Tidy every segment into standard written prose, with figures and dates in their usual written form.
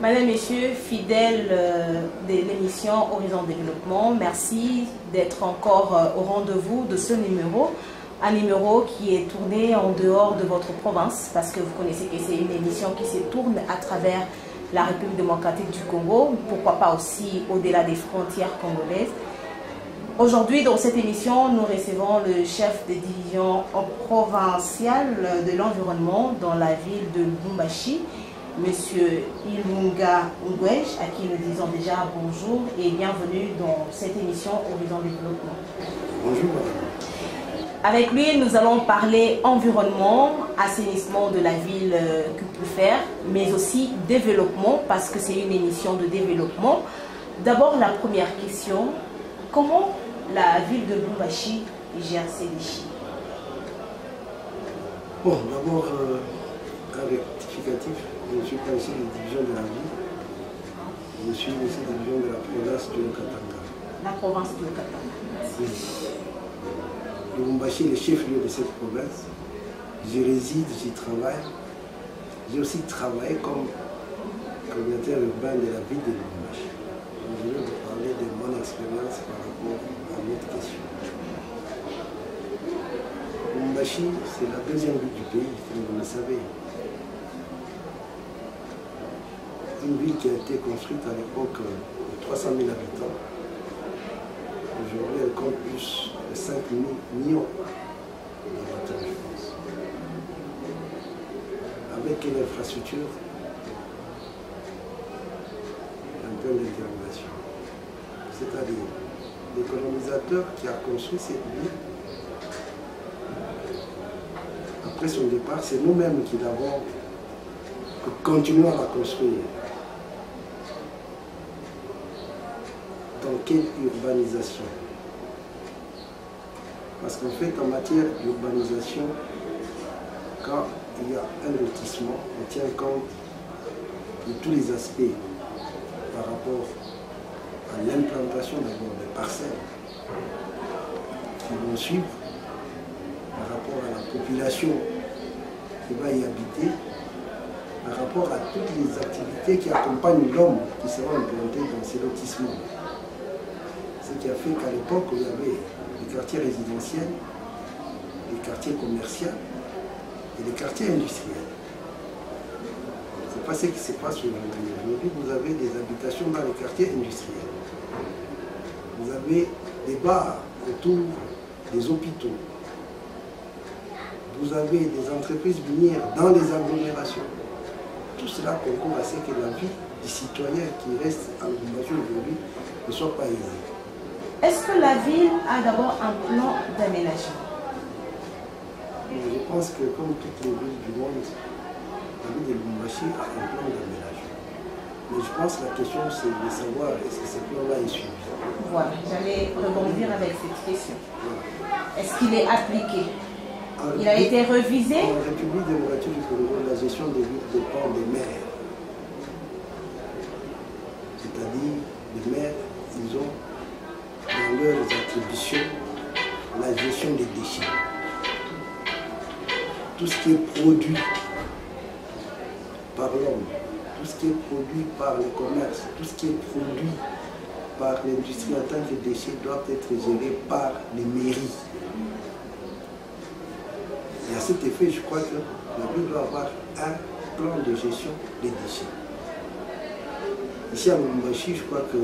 Madame, Messieurs, fidèles de l'émission Horizon Développement, merci d'être encore au rendez-vous de ce numéro. Un numéro qui est tourné en dehors de votre province, parce que vous connaissez que c'est une émission qui se tourne à travers la République démocratique du Congo, pourquoi pas aussi au-delà des frontières congolaises. Aujourd'hui, dans cette émission, nous recevons le chef de division provinciale de l'environnement dans la ville de Lubumbashi, M. Ilunga Ngwej, à qui nous disons déjà bonjour et bienvenue dans cette émission Horizon Développement. Bonjour. Avec lui, nous allons parler environnement, assainissement de la ville Kupulfer, mais aussi développement, parce que c'est une émission de développement. D'abord, la première question, comment la ville de Lubumbashi gère ses déchets? Bon, d'abord, un rectificatif, je ne suis pas ici de la division de la ville, je suis ici de la division de la province de Katanga. La province de Katanga. Oui. Lubumbashi est le chef-lieu de cette province. J'y réside, j'y travaille. J'ai aussi travaillé comme coordinateur urbain de la ville de Lubumbashi. Je vais vous parler de mon expérience par rapport à notre question. Lubumbashi, c'est la deuxième ville du pays, comme vous le savez. Une ville qui a été construite à l'époque de 300 000 habitants. Aujourd'hui, elle compte plus de 5 millions d'habitants, je pense. Avec une infrastructure, un point d'interrogation. C'est-à-dire, le colonisateur qui a construit cette ville, après son départ, c'est nous-mêmes qui l'avons continué à la construire. Dans quelle urbanisation? Parce qu'en fait, en matière d'urbanisation, quand il y a un lotissement, on tient compte de tous les aspects par rapport à l'implantation d'abord des parcelles qui vont suivre, par rapport à la population qui va y habiter, par rapport à toutes les activités qui accompagnent l'homme qui sera implanté dans ces lotissements. Ce qui a fait qu'à l'époque, il y avait les quartiers résidentiels, les quartiers commerciaux et les quartiers industriels. Ce n'est pas ce qui se passe aujourd'hui. Aujourd'hui, vous avez des habitations dans les quartiers industriels. Vous avez des bars autour des hôpitaux. Vous avez des entreprises minières dans les agglomérations. Tout cela concourt à ce que la vie des citoyens qui restent en Lubumbashi aujourd'hui ne soit pas aisée. Est-ce que la ville a d'abord un plan d'aménagement? Je pense que comme toutes les villes du monde, la ville de Lubumbashi a un plan d'aménagement. Mais je pense que la question c'est de savoir est-ce que ce plan-là est suivi. Voilà, j'allais rebondir avec cette question. Voilà. Est-ce qu'il est appliqué? Il a été révisé? En République démocratique du Congo, la gestion des villes dépend des maires. C'est-à-dire, les maires, ils ont dans leurs attributions la gestion des déchets. Tout ce qui est produit par l'homme, tout ce qui est produit par le commerce, tout ce qui est produit par l'industrie en tant que déchets doivent être gérés par les mairies. Et à cet effet, je crois que la ville doit avoir un plan de gestion des déchets. Ici à Lubumbashi, je crois que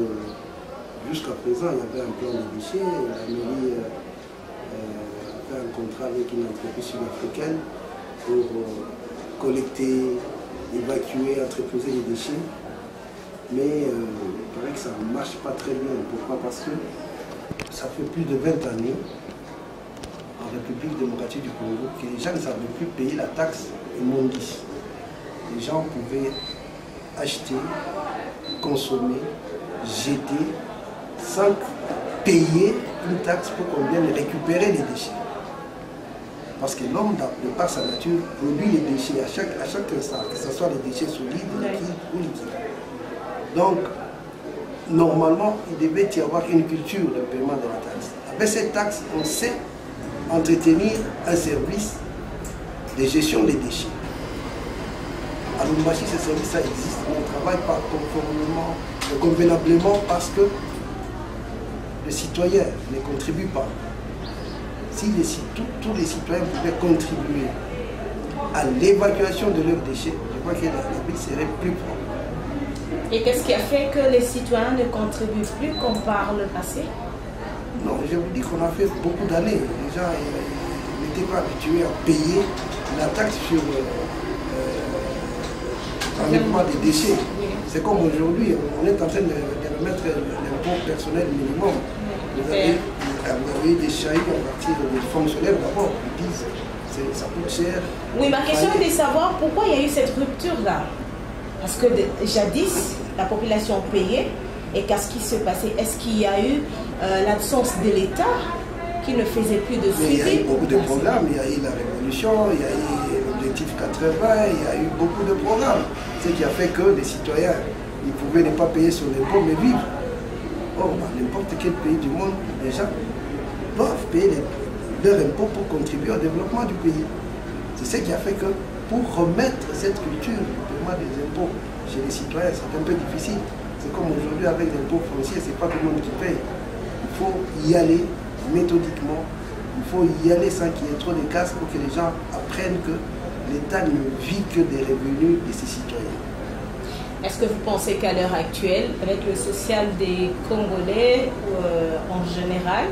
jusqu'à présent, il y avait un plan de déchets. La mairie a fait un contrat avec une entreprise sud-africaine pour collecter, évacuer, entreposer les déchets. Mais il paraît que ça ne marche pas très bien. Pourquoi? Parce que ça fait plus de 20 années en République démocratique du Congo que les gens ne savaient plus payer la taxe immondice. Les gens pouvaient acheter, consommer, jeter, sans payer une taxe pour qu'on vienne récupérer les déchets. Parce que l'homme, de par sa nature, produit les déchets à chaque instant, que ce soit les déchets solides, liquides ou liquides. Donc, normalement, il devait y avoir une culture de paiement de la taxe. Avec cette taxe, on sait entretenir un service de gestion des déchets. À Lubumbashi, ces services, ça existe. On ne travaille pas convenablement parce que les citoyens ne contribuent pas. Si tous les citoyens pouvaient contribuer à l'évacuation de leurs déchets, je crois que la ville serait plus propre. Et qu'est-ce qui a fait que les citoyens ne contribuent plus comme par le passé? Non, je vous dis qu'on a fait beaucoup d'années. Les gens n'étaient pas habitués à payer la taxe sur l'enlèvement des déchets. C'est comme aujourd'hui, on est en train de remettre l'impôt personnel minimum. Vous avez des chariots à partir des fonctionnaires d'abord qui disent que ça coûte cher. Oui, ma question est de savoir pourquoi il y a eu cette rupture-là. Parce que jadis, la population payait, et qu'est-ce qui se passait? Est-ce qu'il y a eu l'absence de l'État qui ne faisait plus de suivi? Il y a eu beaucoup de programmes, il y a eu la révolution, il y a eu l'objectif 80, il y a eu beaucoup de programmes. Ce qui a fait que les citoyens, ils pouvaient ne pas payer son impôt, mais vivre. Or, dans n'importe quel pays du monde, les gens doivent payer leur impôt pour contribuer au développement du pays. C'est ce qui a fait que pour remettre cette culture du paiement des impôts chez les citoyens, c'est un peu difficile. C'est comme aujourd'hui avec l'impôt foncier, ce n'est pas tout le monde qui paye. Il faut y aller méthodiquement, il faut y aller sans qu'il y ait trop de casse pour que les gens apprennent que l'État ne vit que des revenus de ses citoyens. Est-ce que vous pensez qu'à l'heure actuelle, avec le social des Congolais en général,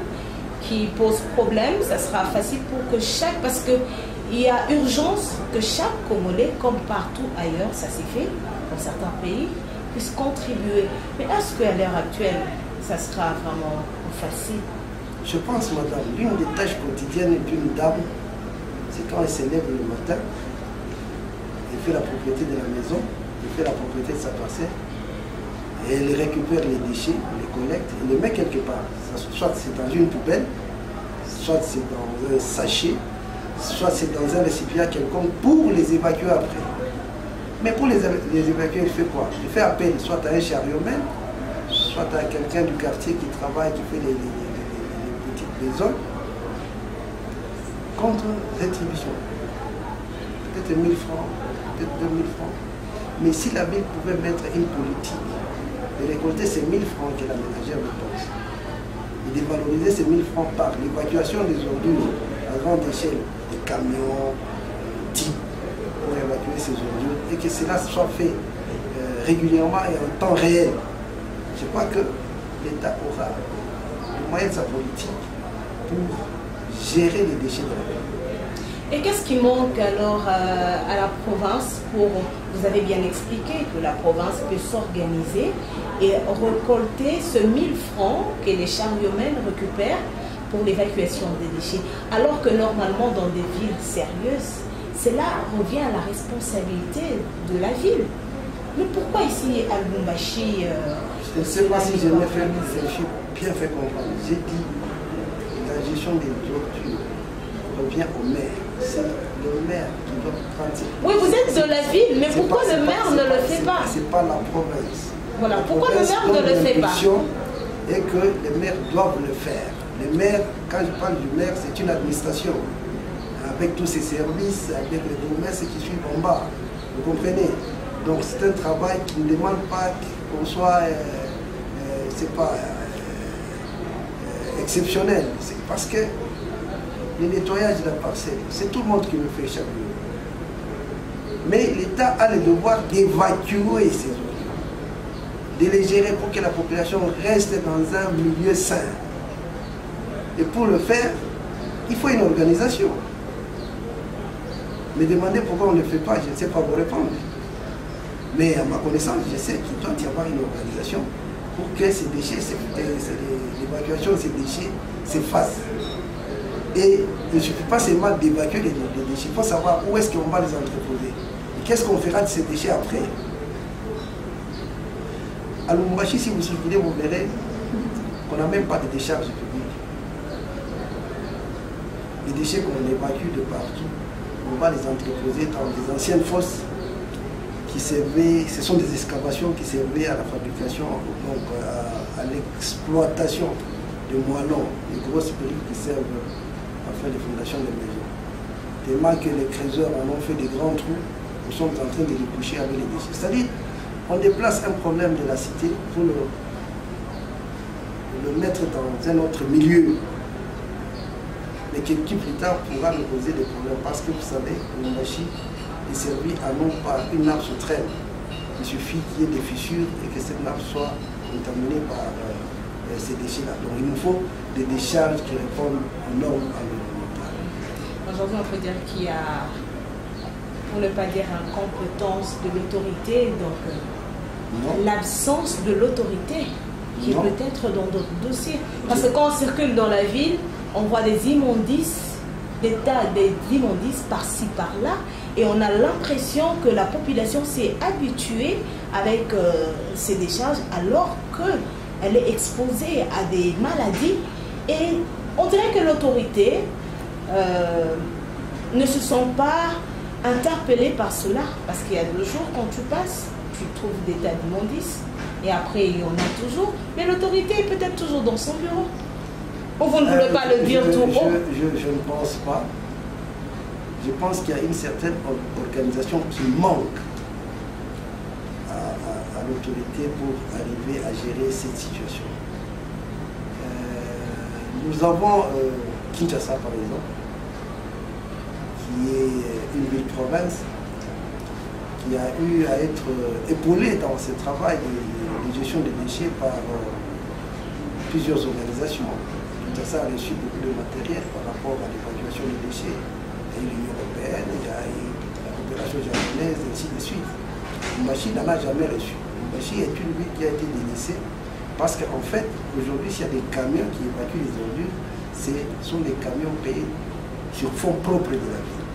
qui pose problème, ça sera facile pour que parce qu'il y a urgence que chaque Congolais, comme partout ailleurs, ça s'est fait dans certains pays, puisse contribuer. Mais est-ce qu'à l'heure actuelle, ça sera vraiment facile? Je pense, madame, l'une des tâches quotidiennes d'une dame, c'est quand elle se lève le matin, elle fait la propriété de la maison, elle fait la propriété de sa parcelle, et elle récupère les déchets, les collecte, et les met quelque part. Soit c'est dans une poubelle, soit c'est dans un sachet, soit c'est dans un récipient quelconque pour les évacuer après. Mais pour les évacuer, il fait quoi? Il fait appel soit à un chariotman, soit à quelqu'un du quartier qui travaille, qui fait les petites maisons, contre rétribution. Peut-être 1000 francs, peut-être 2000 francs. Mais si la ville pouvait mettre une politique de récolter ces 1000 francs que la ménagère dépense, et de valoriser ces 1000 francs par l'évacuation des ordures à grande échelle, des camions, types, pour évacuer ces ordures, et que cela soit fait régulièrement et en temps réel. Je crois que l'État aura le moyen de sa politique pour gérer les déchets de la ville. Et qu'est-ce qui manque alors à la province pour, vous avez bien expliqué que la province peut s'organiser et récolter ce 1000 francs que les chariotmen récupèrent pour l'évacuation des déchets, alors que normalement dans des villes sérieuses, cela revient à la responsabilité de la ville. Mais pourquoi ici à Lubumbashi je ne sais pas si je l'ai fait bien fait comprendre. J'ai dit la gestion des ordures revient au maire. C'est le maire qui doit prendre ses... Oui, vous êtes de la ville, mais pourquoi le maire ne le fait pas? C'est pas la province. Voilà, pourquoi le maire ne le fait pas? Et que les maires doivent le faire. Les maires, quand je parle du maire, c'est une administration. Avec tous ses services, avec les promesses qui suivent en bas. Vous comprenez? Donc c'est un travail qui ne demande pas qu'on soit, c'est pas exceptionnel. C'est parce que le nettoyage de la parcelle, c'est tout le monde qui le fait chaque jour. Mais l'État a le devoir d'évacuer ces ordures, de les gérer pour que la population reste dans un milieu sain. Et pour le faire, il faut une organisation. Me demander pourquoi on ne le fait pas, je ne sais pas vous répondre. Mais à ma connaissance, je sais qu'il doit y avoir une organisation pour que ces déchets, l'évacuation de ces déchets se fasse. Et il ne suffit pas seulement d'évacuer les déchets, il faut savoir où est-ce qu'on va les entreposer. Et qu'est-ce qu'on fera de ces déchets après. À Lubumbashi, si vous vous souvenez, vous verrez qu'on n'a même pas de décharge publique. Les déchets qu'on évacue de partout, on va les entreposer dans des anciennes fosses qui servaient, ce sont des excavations qui servaient à la fabrication, donc à l'exploitation de moellons, des grosses briques qui servent à faire les fondations des maisons. Tellement que les creuseurs en ont fait des grands trous nous sommes en train de les coucher avec les déchets. C'est-à-dire, on déplace un problème de la cité pour le mettre dans un autre milieu, mais qui plus tard pourra nous poser des problèmes. Parce que vous savez, Lubumbashi est servi à non pas une nappe se traîne. Il suffit qu'il y ait des fissures et que cette nappe soit contaminée par ces déchets-là. Donc il nous faut des décharges qui répondent aux normes environnementales. Aujourd'hui, on peut dire qu'il y a, pour ne pas dire incompétence de l'autorité, donc l'absence de l'autorité qui est peut-être dans d'autres dossiers. Parce que quand on circule dans la ville, on voit des immondices, des tas d'immondices par-ci, par-là, et on a l'impression que la population s'est habituée avec ces décharges alors qu'elle est exposée à des maladies. Et on dirait que l'autorité ne se sent pas interpellée par cela. Parce qu'il y a 2 jours, quand tu passes, tu trouves des tas d'immondices. Et après, il y en a toujours. Mais l'autorité est peut-être toujours dans son bureau. Ou vous ne voulez pas le dire tout haut? Je ne pense pas. Je pense qu'il y a une certaine organisation qui manque à l'autorité pour arriver à gérer cette situation. Nous avons Kinshasa, par exemple, qui est une ville-province, qui a eu à être épaulée dans ce travail de gestion des déchets par plusieurs organisations. Kinshasa a reçu beaucoup de matériel par rapport à l'évacuation des déchets. Il y a eu l'Union européenne, il y a eu la coopération japonaise, et ainsi de suite. Lubumbashi n'en a jamais reçu. Lubumbashi est une ville qui a été délaissée parce qu'en fait, aujourd'hui, s'il y a des camions qui évacuent les ordures, ce sont des camions payés sur fonds propres de la ville.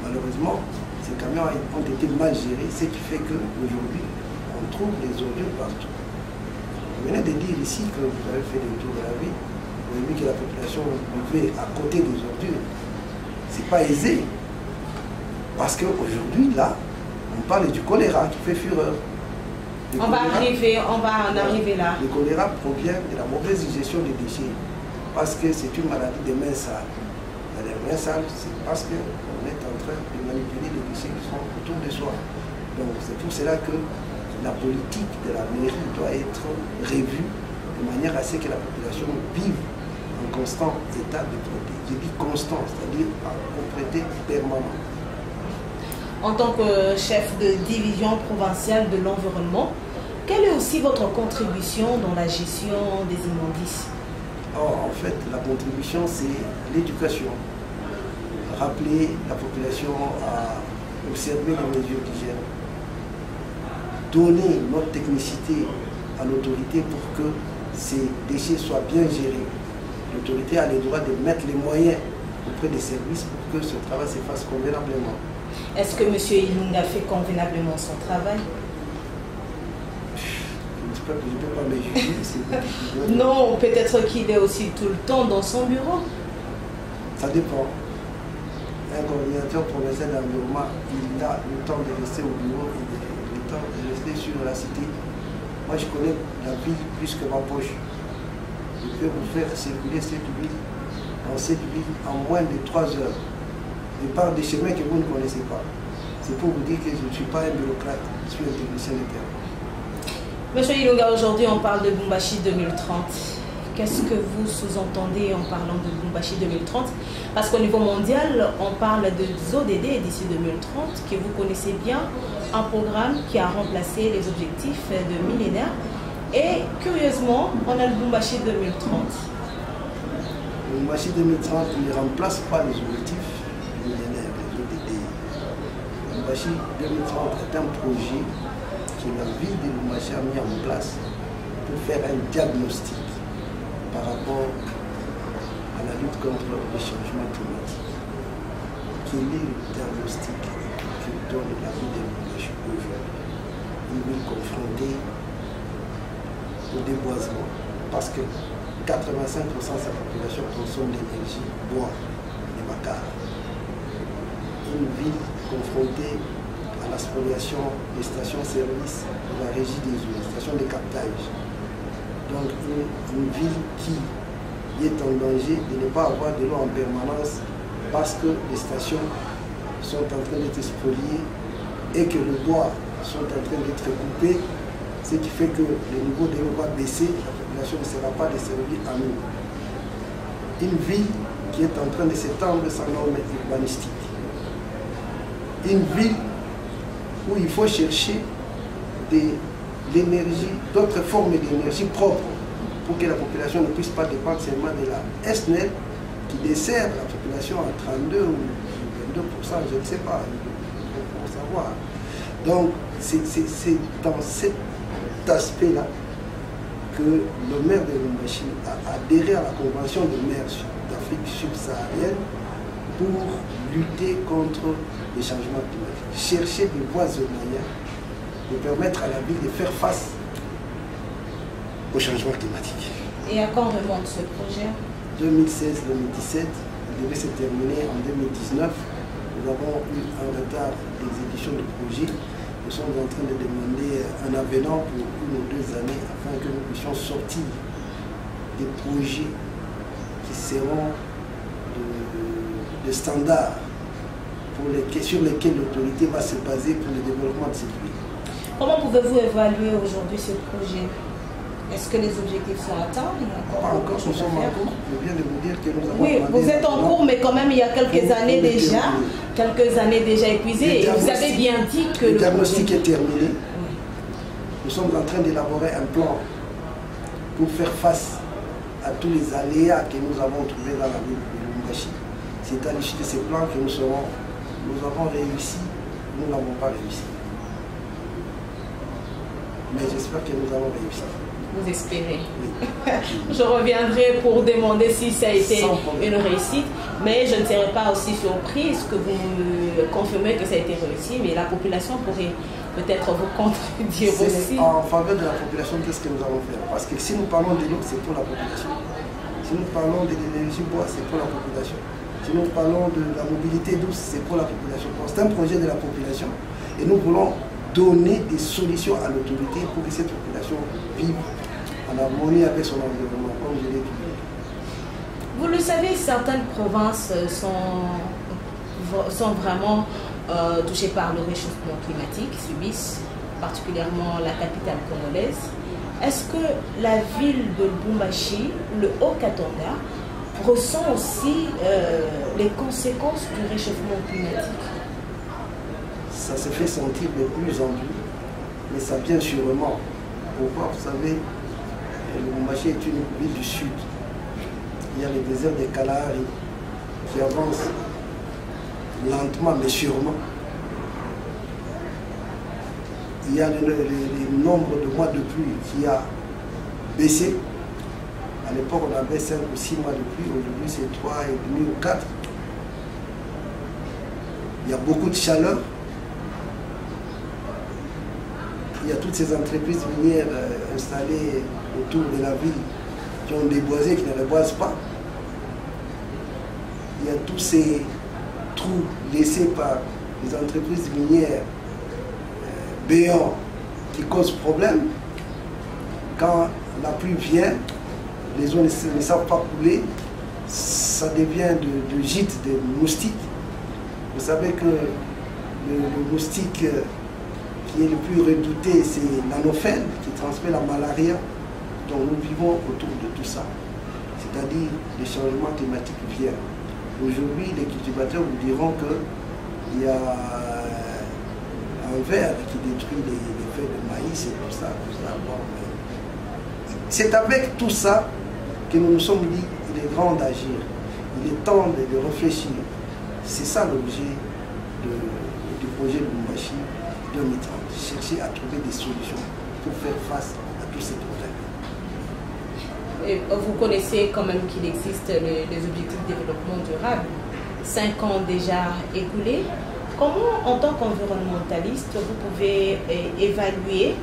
Malheureusement, ces camions ont été mal gérés, ce qui fait qu'aujourd'hui, on trouve les ordures partout. Vous venez de dire ici que vous avez fait le tour de la ville, vous avez vu que la population vivait à côté des ordures. Ce n'est pas aisé. Parce qu'aujourd'hui, là, on parle du choléra qui fait fureur. On va en arriver là. Le choléra provient de la mauvaise gestion des déchets. Parce que c'est une maladie des mains sales. Les mains sales, c'est parce qu'on est en train de manipuler les déchets qui sont autour de soi. Donc c'est pour cela que la politique de la mairie doit être revue de manière à ce que la population vive en constant état de propreté. Je dis constant, c'est-à-dire en propreté permanente. En tant que chef de division provinciale de l'environnement, quelle est aussi votre contribution dans la gestion des immondices? En fait, la contribution, c'est l'éducation. Rappeler la population à observer les mesures d'hygiène. Donner notre technicité à l'autorité pour que ces déchets soient bien gérés. L'autorité a le droit de mettre les moyens auprès des services pour que ce travail se fasse convenablement. Est-ce que M. Ilunga fait convenablement son travail? Je ne peux pas me juger. Non, peut-être qu'il est aussi tout le temps dans son bureau. Ça dépend. Un coordinateur provincial d'environnement, il a le temps de rester au bureau et le temps de rester sur la cité. Moi, je connais la ville plus que ma poche. Je peux vous faire circuler cette ville, dans cette ville, en moins de 3 heures. Et par des chemins que vous ne connaissez pas. C'est pour vous dire que je ne suis pas un bureaucrate, je suis un technicien de terrain. Monsieur Ilunga, aujourd'hui on parle de Lubumbashi 2030. Qu'est-ce que vous sous-entendez en parlant de Lubumbashi 2030? Parce qu'au niveau mondial, on parle de ODD d'ici 2030, que vous connaissez bien, un programme qui a remplacé les objectifs de millénaire. Et curieusement, on a le Lubumbashi 2030. Le Lubumbashi 2030 ne remplace pas les objectifs millénaires, les ODD. Le Lubumbashi 2030 est un projet que la ville de Lubumbashi a mis en place pour faire un diagnostic par rapport à la lutte contre le changement climatique. Quel est le diagnostic que donne la ville de Lubumbashi aujourd'hui? Une ville confrontée au déboisement, parce que 85% de sa population consomme l'énergie, bois, les bacards. Une ville confrontée à la spoliation des stations-service de la régie des eaux, des stations de captage. Donc une ville qui est en danger de ne pas avoir de l'eau en permanence parce que les stations sont en train d'être spoliées et que le bois sont en train d'être coupés, ce qui fait que le niveau de l'eau va baisser, la population ne sera pas desservie à nous. Une ville qui est en train de s'étendre sans normes urbanistiques. Une ville où il faut chercher de l'énergie, d'autres formes d'énergie propres pour que la population ne puisse pas dépendre seulement de la SNEL qui dessert la population à 32 ou 22%, je ne sais pas, pour savoir. Donc c'est dans cet aspect-là que le maire de Lubumbashi a adhéré à la Convention des maires d'Afrique subsaharienne pour lutter contre les changements climatiques. Chercher des voies et moyens de permettre à la ville de faire face au changement climatique. Et à quand remonte ce projet? 2016-2017, il devait se terminer en 2019. Nous avons eu un retard d'exécution du projet. Nous sommes en train de demander un avenant pour 1 ou 2 années afin que nous puissions sortir des projets qui seront de standards sur lesquels l'autorité va se baser pour le développement de ces pays. Comment pouvez-vous évaluer aujourd'hui ce projet? Est-ce que les objectifs sont atteints? Pas encore, nous sommes en cours. Je viens de vous dire que nous avons... Oui, vous êtes en cours, mais quand même, il y a quelques années déjà épuisées. Et vous avez bien dit que le diagnostic est terminé. Oui. Nous sommes en train d'élaborer un plan pour faire face à tous les aléas que nous avons trouvés dans la ville de Lubumbashi. C'est à l'issue de ces plans que nous avons réussi, nous n'avons pas réussi. Mais j'espère que nous allons réussir. Vous espérez? Oui. Je reviendrai pour demander si ça a été une réussite, mais je ne serai pas aussi surprise que vous me confirmez que ça a été réussi, mais la population pourrait peut-être vous contredire aussi. En faveur de la population, qu'est-ce que nous allons faire? Parce que si nous parlons de l'eau, c'est pour la population. Si nous parlons de l'énergie bois, c'est pour la population. Si nous parlons de la mobilité douce, c'est pour la population. C'est un projet de la population et nous voulons donner des solutions à l'autorité pour que cette population vive en harmonie avec son environnement, comme je l'ai dit. Vous le savez, certaines provinces sont vraiment touchées par le réchauffement climatique, subissent particulièrement la capitale congolaise. Est-ce que la ville de Lubumbashi, le Haut-Katanga, ressent aussi les conséquences du réchauffement climatique? Ça se fait sentir de plus en plus, mais ça vient sûrement. Pourquoi? Vous savez, Lubumbashi est une ville du sud. Il y a le désert de Kalahari qui avance lentement mais sûrement. Il y a le nombre de mois de pluie qui a baissé. À l'époque, on avait 5 ou 6 mois de pluie, aujourd'hui c'est 3,5 ou 4. Il y a beaucoup de chaleur. Il y a toutes ces entreprises minières installées autour de la ville qui ont déboisé, qui ne reboisent pas. Il y a tous ces trous laissés par les entreprises minières béants qui causent problème. Quand la pluie vient, les eaux ne savent pas couler, ça devient de gîte de moustiques. Vous savez que le moustique qui est le plus redouté, c'est l'anophèle qui transmet la malaria. Donc nous vivons autour de tout ça. C'est-à-dire les changements climatiques viennent. Aujourd'hui, les cultivateurs vous diront qu'il y a un ver qui détruit les feuilles de maïs et tout ça. Bon, c'est avec tout ça que nous nous sommes dit qu'il est grand d'agir. Il est temps de réfléchir. C'est ça l'objet du projet de Lubumbashi 2030. Chercher à trouver des solutions pour faire face à tous ces problèmes. Et vous connaissez quand même qu'il existe les objectifs de développement durable. 5 ans déjà écoulés. Comment, en tant qu'environnementaliste, vous pouvez évaluer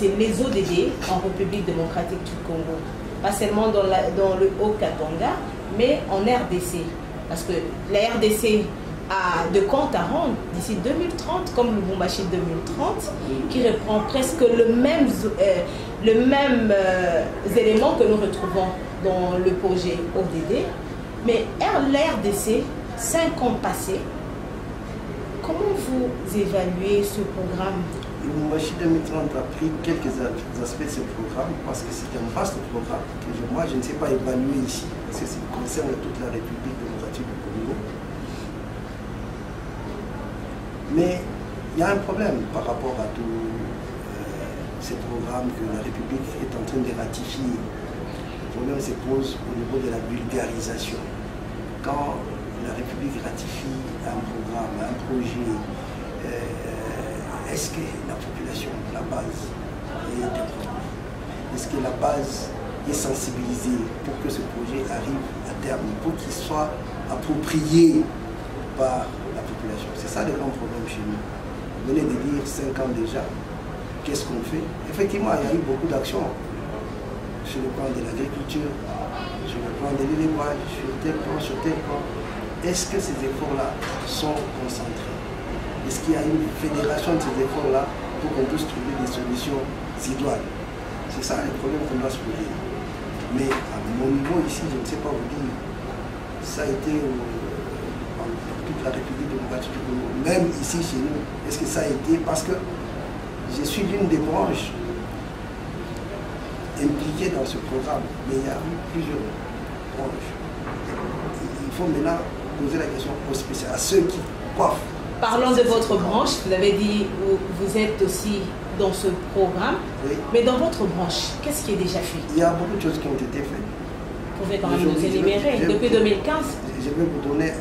les ODD en République démocratique du Congo? Pas seulement dans le Haut-Katanga, mais en RDC. Parce que la RDC a de compte à rendre d'ici 2030, comme le Lubumbashi 2030, qui reprend presque le même élément que nous retrouvons dans le projet ODD. Mais la RDC, 5 ans passés, Comment vous évaluez ce programme? Lumumbashi 2030 a pris quelques aspects de ce programme parce que c'est un vaste programme que moi je ne sais pas évaluer ici parce que ça concerne toute la République démocratique du Congo. Mais il y a un problème par rapport à tous ces programmes que la République est en train de ratifier. Le problème se pose au niveau de la vulgarisation. Quand la République ratifie un programme, un projet, est-ce que la population, la base, est informée? Est-ce que la base est sensibilisée pour que ce projet arrive à terme, pour qu'il soit approprié par la population? C'est ça le grand problème chez nous. Vous venez de dire 5 ans déjà, qu'est-ce qu'on fait? Effectivement, il y a eu beaucoup d'actions sur le plan de l'agriculture, sur le plan de l'élevage, sur tel plan, sur tel plan. Est-ce que ces efforts-là sont concentrés? Est-ce qu'il y a une fédération de ces efforts-là pour qu'on puisse trouver des solutions idoines? C'est ça le problème qu'on doit se poser. Mais à mon niveau ici, je ne sais pas vous dire, ça a été dans toute la République démocratique du Congo, même ici chez nous, est-ce que ça a été? Parce que je suis l'une des branches impliquées dans ce programme, mais il y a eu plusieurs branches. Il faut maintenant poser la question aux spécialistes, à ceux qui coiffent. Parlons de votre branche, vous avez dit que vous êtes aussi dans ce programme, oui. Mais dans votre branche, qu'est-ce qui est déjà fait? Il y a beaucoup de choses qui ont été faites. Vous pouvez quand même nous énumérer, depuis 2015. Je vais vous donner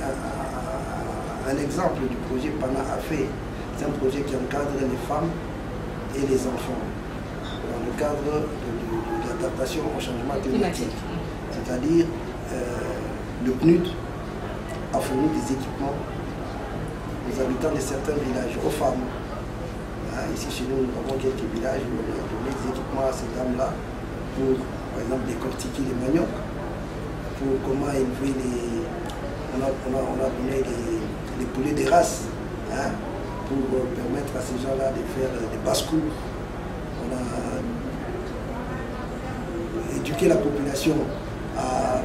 un exemple du projet Pana Afé. C'est un projet qui encadre les femmes et les enfants dans le cadre de l'adaptation au changement climatique. C'est-à-dire, le PNUD a fourni des équipements aux habitants de certains villages, aux femmes. Ici chez nous, nous avons quelques villages où on a donné des équipements à ces dames-là pour, par exemple, décortiquer les maniocs, pour comment élever les... On a donné les poulets de race, pour permettre à ces gens-là de faire des basses-cours. On a éduqué la population à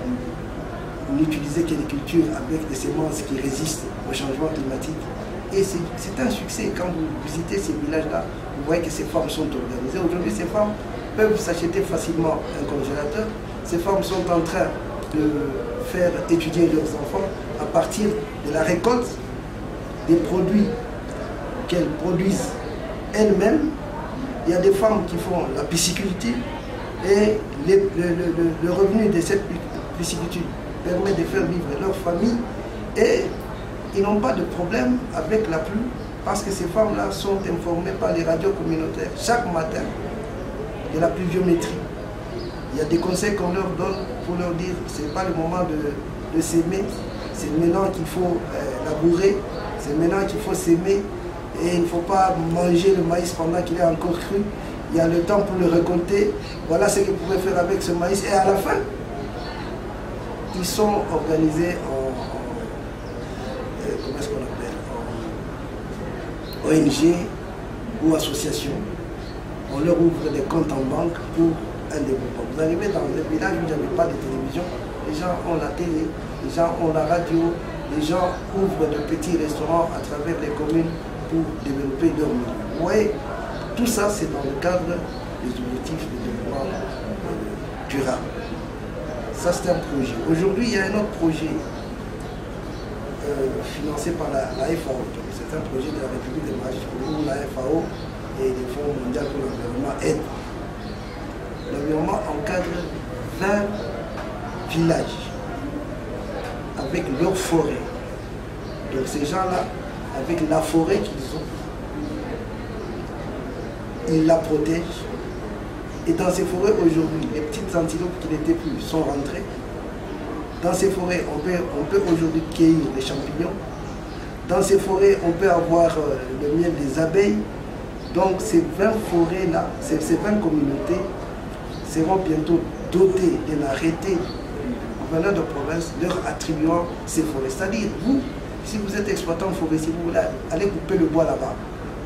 n'utiliser que les cultures avec des semences qui résistent au changement climatique. Et c'est un succès. Quand vous visitez ces villages-là, vous voyez que ces femmes sont organisées. Aujourd'hui, ces femmes peuvent s'acheter facilement un congélateur. Ces femmes sont en train de faire étudier leurs enfants à partir de la récolte des produits qu'elles produisent elles-mêmes. Il y a des femmes qui font la pisciculture et le revenu de cette pisciculture permet de faire vivre leur famille et ils n'ont pas de problème avec la pluie parce que ces femmes-là sont informées par les radios communautaires chaque matin de la pluviométrie. Il y a des conseils qu'on leur donne pour leur dire que ce n'est pas le moment de s'aimer, c'est maintenant qu'il faut labourer, c'est maintenant qu'il faut s'aimer et il ne faut pas manger le maïs pendant qu'il est encore cru. Il y a le temps pour le récolter. Voilà ce qu'ils pourraient faire avec ce maïs. Et à la fin, ils sont organisés comment est-ce qu'on appelle, ONG ou association. On leur ouvre des comptes en banque pour un développement. Vous arrivez dans un village où il n'y avait pas de télévision, les gens ont la télé, les gens ont la radio, les gens ouvrent de petits restaurants à travers les communes pour développer leur milieu. Vous voyez, tout ça c'est dans le cadre des objectifs de développement durable. Ça c'est un projet. Aujourd'hui il y a un autre projet financé par la FAO. C'est un projet de la République démocratique du Congo où la FAO et le Fonds mondial pour l'environnement aident. L'environnement encadre 20 villages avec leur forêt. Donc ces gens-là, avec la forêt qu'ils ont, ils la protègent. Et dans ces forêts aujourd'hui, les petites antilopes qui n'étaient plus sont rentrées. Dans ces forêts, on peut aujourd'hui cueillir des champignons. Dans ces forêts, on peut avoir le miel des abeilles. Donc ces 20 forêts-là, ces 20 communautés seront bientôt dotées d'un arrêté du gouverneur de province leur attribuant ces forêts. C'est-à-dire, vous, si vous êtes exploitant forestier, vous allez couper le bois là-bas.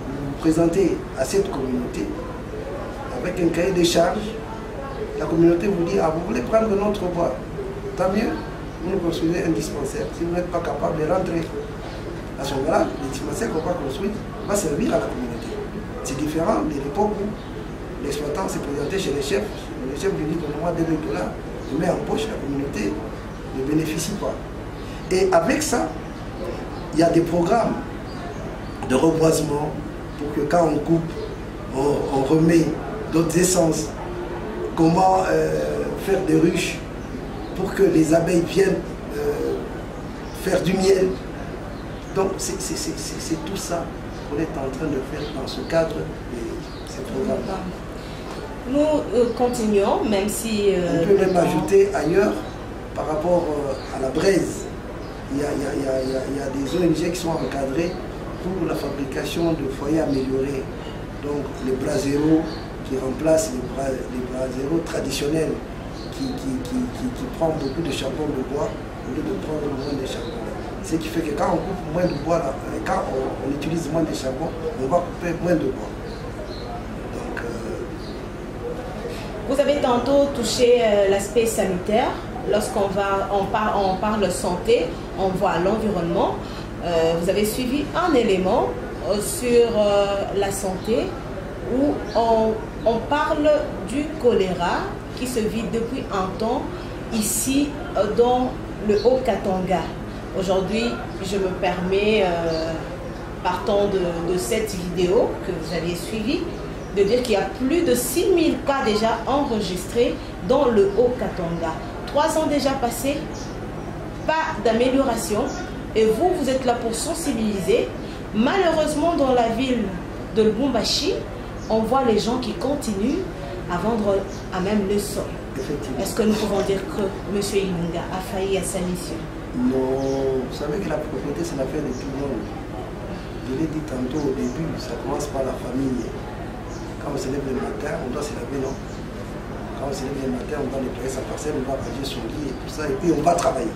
Vous vous présentez à cette communauté avec un cahier de charges. La communauté vous dit, ah, vous voulez prendre notre bois. Tant mieux, vous nous construisez un dispensaire. Si vous n'êtes pas capable de rentrer. À ce moment-là, les dispensaires qu'on va construire va servir à la communauté. C'est différent de l'époque où l'exploitant s'est présenté chez les chefs lui dit donne-moi 2 000 $, il met en poche, la communauté ne bénéficie pas. Et avec ça, il y a des programmes de reboisement pour que quand on coupe, on remet d'autres essences. Comment faire des ruches pour que les abeilles viennent faire du miel. Donc c'est tout ça qu'on est en train de faire dans ce cadre de ces programmes-là. Nous continuons, même si... on peut même ajouter ailleurs, par rapport à la braise, il y a des ONG qui sont encadrées pour la fabrication de foyers améliorés. Donc les braseros qui remplacent les braseros traditionnels qui prennent beaucoup de charbon de bois au lieu de prendre moins de charbon. Ce qui fait que quand on coupe moins de bois, là, quand on utilise moins de charbon, on va couper moins de bois. Donc, vous avez tantôt touché l'aspect sanitaire. Lorsqu'on parle santé, on voit l'environnement. Vous avez suivi un élément sur la santé où on parle du choléra qui se vit depuis un temps ici dans le Haut-Katanga. Aujourd'hui, je me permets, partant de cette vidéo que vous avez suivie, de dire qu'il y a plus de 6000 cas déjà enregistrés dans le Haut-Katanga. 3 ans déjà passés, pas d'amélioration. Et vous, vous êtes là pour sensibiliser. Malheureusement, dans la ville de Lubumbashi, on voit les gens qui continuent à vendre à même le sol. Est-ce que nous pouvons dire que M. Ilunga a failli à sa mission? Non, vous savez que la propriété, c'est l'affaire de tout le monde. Je l'ai dit tantôt au début, ça commence par la famille. Quand on se lève le matin, on doit se laver, non? Quand on se lève le matin, on doit nettoyer sa parcelle, on doit ranger son lit et tout ça, et puis on va travailler.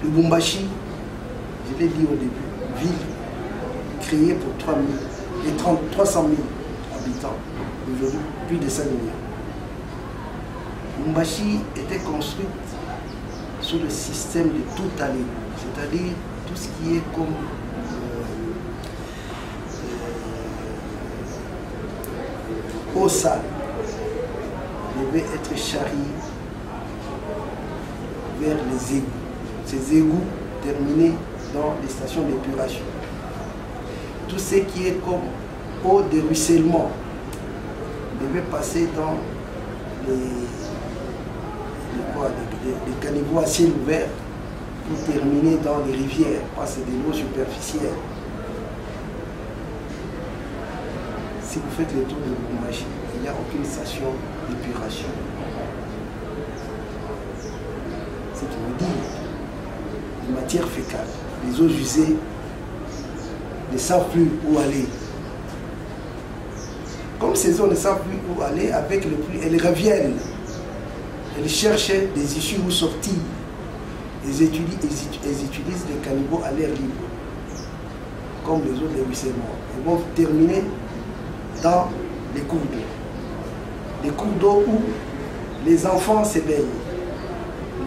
Lubumbashi, je l'ai dit au début, ville créée pour 300 000 habitants, aujourd'hui plus de 5 millions. Lubumbashi était construite sous le système de tout allée, c'est-à-dire tout ce qui est comme eau sale devait être charrié vers les égouts. Ces égouts terminés dans les stations d'épuration. Tout ce qui est comme eau de ruissellement devait passer dans les caniveaux à ciel ouvert pour terminer dans les rivières, parce que c'est de l'eau superficielle. Si vous faites le tour de Lubumbashi, il n'y a aucune station d'épuration. C'est qui veut dire les matières fécales, les eaux usées ne savent plus où aller. Comme ces eaux ne savent plus où aller, avec le pluie, elles reviennent. Elles cherchent des issues où sortir. Elles utilisent les caniveaux à l'air libre, comme les eaux de ruissellement. Elles vont terminer dans les cours d'eau. Les cours d'eau où les enfants se baignent.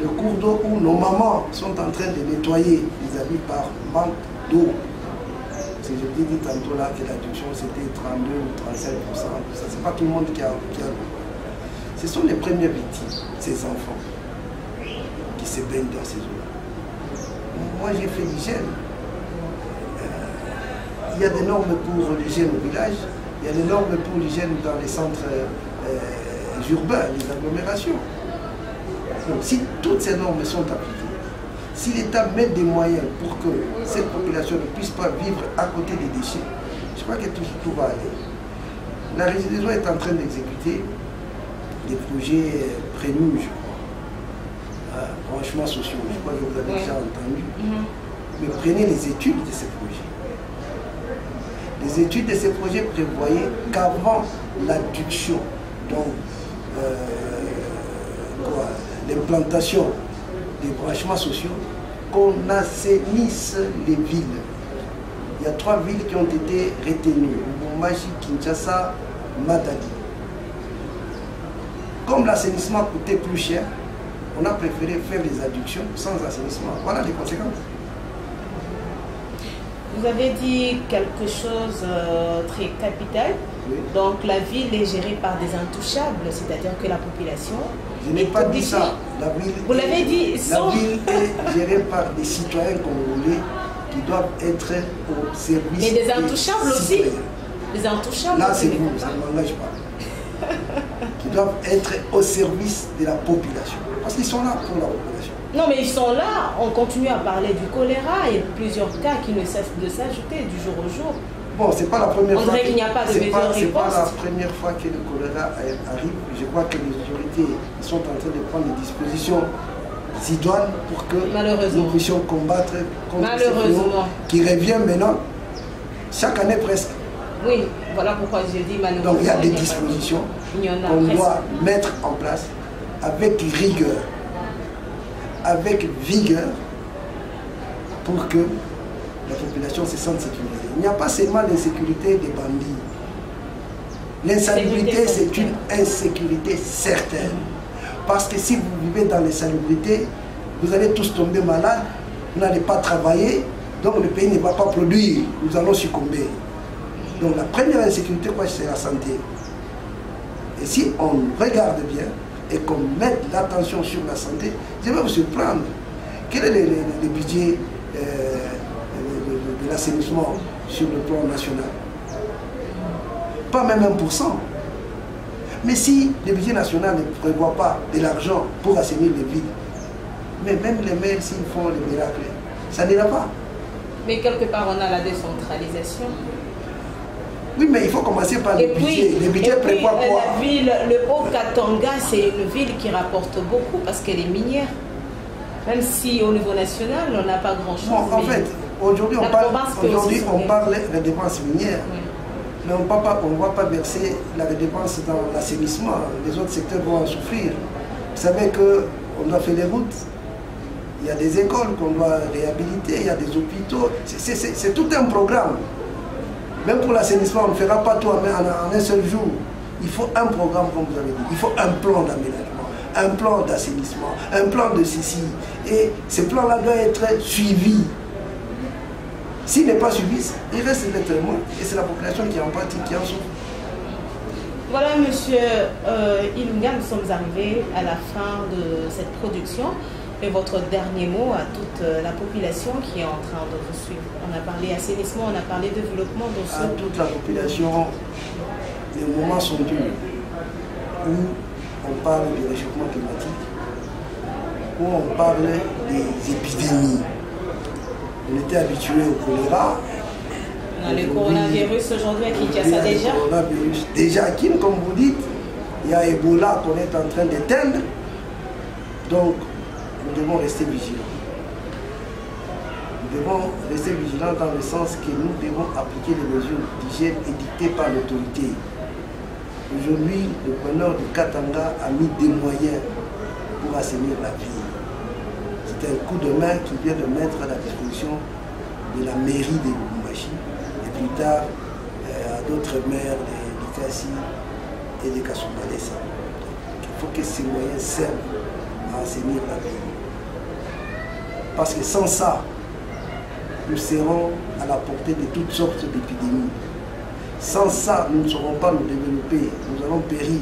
Le cours d'eau où nos mamans sont en train de nettoyer les habits par manque d'eau. Si je vous dis tantôt là que l'adduction c'était 32 ou 35%, c'est pas tout le monde qui a l'eau. Ce sont les premières victimes, ces enfants, qui se baignent dans ces eaux-là. Moi j'ai fait l'hygiène. Il y a des normes pour l'hygiène au village, il y a des normes pour l'hygiène dans les centres urbains, les agglomérations. Donc si toutes ces normes sont appliquées, si l'État met des moyens pour que cette population ne puisse pas vivre à côté des déchets, je crois que tout va aller. La région est en train d'exécuter des projets prénus, je crois, branchements sociaux, je crois que vous avez déjà entendu. Mais prenez les études de ces projets. Les études de ces projets prévoyaient qu'avant l'adduction, donc l'implantation des branchements sociaux, qu'on assainisse les villes. Il y a 3 villes qui ont été retenues, Lubumbashi, Kinshasa, Matadi. Comme l'assainissement coûtait plus cher, on a préféré faire des adductions sans assainissement. Voilà les conséquences. Vous avez dit quelque chose très capital. Oui. Donc la ville est gérée par des intouchables, c'est-à-dire que la population... Je n'ai pas dit ça. La ville Vous l'avez dit. La ville est gérée par des citoyens congolais qui doivent être au service. Mais des intouchables aussi. Des intouchables. Là, c'est vous, ça ne m'engage pas. Qui doivent être au service de la population. Parce qu'ils sont là pour la population. Non, mais ils sont là. On continue à parler du choléra et plusieurs cas qui ne cessent de s'ajouter du jour au jour. Bon, c'est pas la première fois. On dirait qu'il n'y a pas de mesures ripostes. C'est pas la première fois que le choléra arrive. Je crois que les autorités sont en train de prendre des dispositions idoines pour que nous puissions combattre contre ce fléau qui revient maintenant chaque année presque. Oui, voilà pourquoi je dis malheureusement. Donc il y a des dispositions qu'on doit mettre en place avec rigueur, avec vigueur, pour que la population se sente sécurisée. Il n'y a pas seulement l'insécurité des bandits. L'insalubrité, c'est une insécurité certaine. Parce que si vous vivez dans l'insalubrité, vous allez tous tomber malades, vous n'allez pas travailler, donc le pays ne va pas produire, nous allons succomber. Donc la première insécurité, c'est la santé. Et si on regarde bien et qu'on met l'attention sur la santé, je vais vous surprendre. Quel est le budget de l'assainissement sur le plan national? Pas même 1%. Mais si le budget national ne prévoit pas de l'argent pour assainir les villes, mais même les maires, s'ils font les miracles, ça n'ira pas. Mais quelque part, on a la décentralisation. Oui, mais il faut commencer par le budget. Le budget prévoit quoi? La ville, le Haut-Katanga, c'est une ville qui rapporte beaucoup parce qu'elle est minière. Même si au niveau national, on n'a pas grand-chose. Bon, en fait, aujourd'hui, on parle de dépenses minières. Oui. Mais on ne va pas verser la dépense dans l'assainissement. Les autres secteurs vont en souffrir. Vous savez qu'on doit faire des routes. Il y a des écoles qu'on doit réhabiliter, il y a des hôpitaux. C'est tout un programme. Même pour l'assainissement, on ne fera pas tout en un seul jour. Il faut un programme, comme vous avez dit. Il faut un plan d'aménagement, un plan d'assainissement, un plan de ceci. Et ce plan-là doit être suivi. S'il n'est pas suivi, il reste les témoins. Et c'est la population qui en pâtit, qui en souffre. Voilà, monsieur Ilunga, nous sommes arrivés à la fin de cette production. Et votre dernier mot à toute la population qui est en train de vous suivre. On a parlé assainissement, on a parlé développement. À toute la population, les moments sont durs où on parle du réchauffement climatique, où on parle des épidémies. On était habitué au choléra. On a le coronavirus aujourd'hui à Kinshasa déjà. Le coronavirus. Déjà à Kin, comme vous dites, il y a Ebola qu'on est en train d'éteindre. Donc, nous devons rester vigilants. Nous devons rester vigilants dans le sens que nous devons appliquer les mesures d'hygiène édictées par l'autorité. Aujourd'hui, le gouverneur de Katanga a mis des moyens pour assainir la ville. C'est un coup de main qu'il vient de mettre à la disposition de la mairie de Lubumbashi et plus tard à d'autres maires de Likasi et de Kasumbalesa. Il faut que ces moyens servent à assainir la ville. Parce que sans ça, nous serons à la portée de toutes sortes d'épidémies. Sans ça, nous ne saurons pas nous développer, nous allons périr.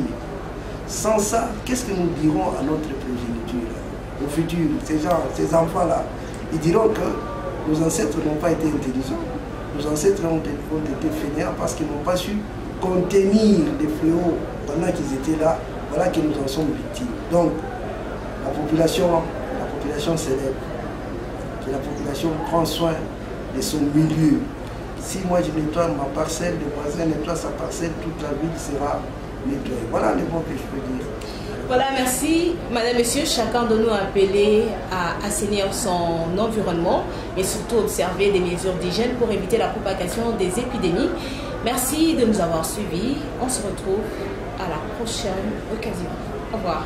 Sans ça, qu'est-ce que nous dirons à notre progéniture, au futur, ces enfants-là? Ils diront que nos ancêtres n'ont pas été intelligents, nos ancêtres ont été fainéants parce qu'ils n'ont pas su contenir les fléaux pendant qu'ils étaient là. Voilà que nous en sommes victimes. Donc, la population s'élève, que la population prend soin de son milieu. Si moi je nettoie ma parcelle, le voisin nettoie sa parcelle, toute la ville sera nettoyée. Voilà les mots que je peux dire. Voilà, merci. Madame, Monsieur, chacun de nous a appelé à assainir son environnement et surtout observer des mesures d'hygiène pour éviter la propagation des épidémies. Merci de nous avoir suivis. On se retrouve à la prochaine occasion. Au revoir.